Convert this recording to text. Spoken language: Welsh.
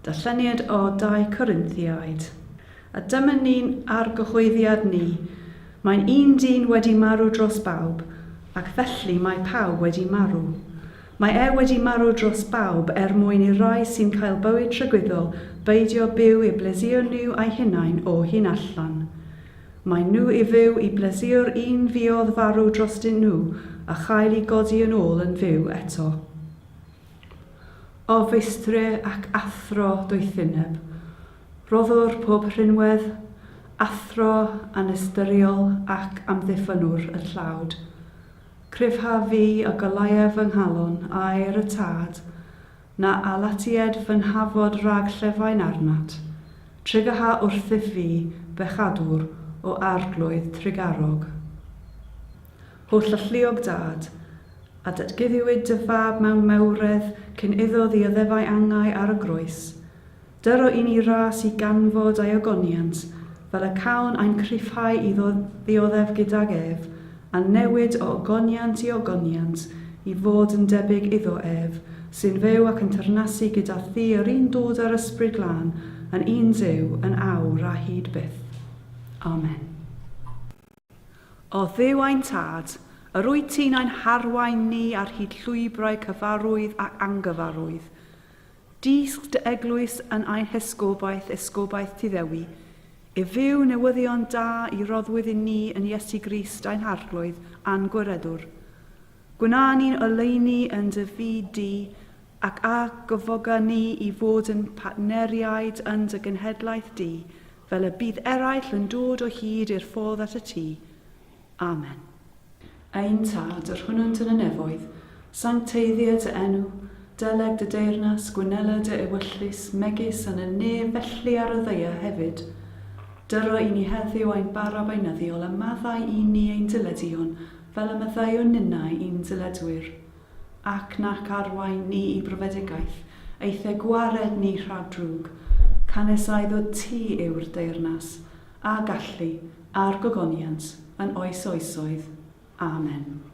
Darlleniad o 2 Corinthiaid. A dyma ni'n argyhoeddiad ni. Mae'n un dyn wedi marw dros bawb, ac felly mae pawb wedi marw. Mae wedi marw dros bawb mwyn i'r rai sy'n cael bywyd tragwyddol beidio byw i blesur nhw eu hunain o hyn allan. Mae nhw i fyw i blesur un fuodd farw drostyn nhw a chael i godi yn ôl yn fyw eto. O feistre ac athro doethyneb, roddwr pob rhinwedd, athro anestyriol ac amddiffynwr y llawd. Cryfha fi a golaiaf fy nghalon a'r y tad, na alatied fy nhafod rhag llefain arnat, trigaha wrthyf fi bechadwr o arglwydd trigarog. Holl alluog dad, a datgyddiwyd dy fab mewn mewredd cyn iddo ddioddefau angau ar y groes. Dyro i ni ras i ganfod ei ogoniant, fel y cawn ein cryfhau iddo ddioddef gydag ef, a newid o ogoniant i ogoniant i fod yn debyg iddo ef, sy'n fyw ac yn ternasu gyda thi yr un dod ar ysbryd glân, yn un Duw yn awr a hyd byth. Amen. O Dduw ein tad, yr wyt ti'n ein harwain ni ar hyd llwybrau cyfarwydd ac angyfarwydd. Disg dy eglwys yn ein esgobaeth ti ddewi, i fyw newyddion da i roddwydd i ni yn Iesu Grist ein harglwydd a'n gwiredwr. Gwna ni'n oleuni yn dy fyd di ac a gyfoga ni i fod yn partneriaid yn dy genhedlaeth di, fel y bydd eraill yn dod o hyd i'r ffordd at y ti. Amen. Ein tad, yr hwnnwnt yn y nefoedd, sancteiddio dy enw, deleg dy deyrnas, gwynela dy ewyllus, megis yn y nef felly ar y ddeia hefyd. Dyro i ni heddiw ein bara beunyddiol a maddau i ni ein dyledion, fel y maddeuon ninnau i'n dyledwyr. Ac nac arwain ni i brofedigaeth, eithau gwared ni rhag drwg, canesau ddod ti yw'r deyrnas, a gallu, a'r gogoniant, yn oes oesoedd. Amen.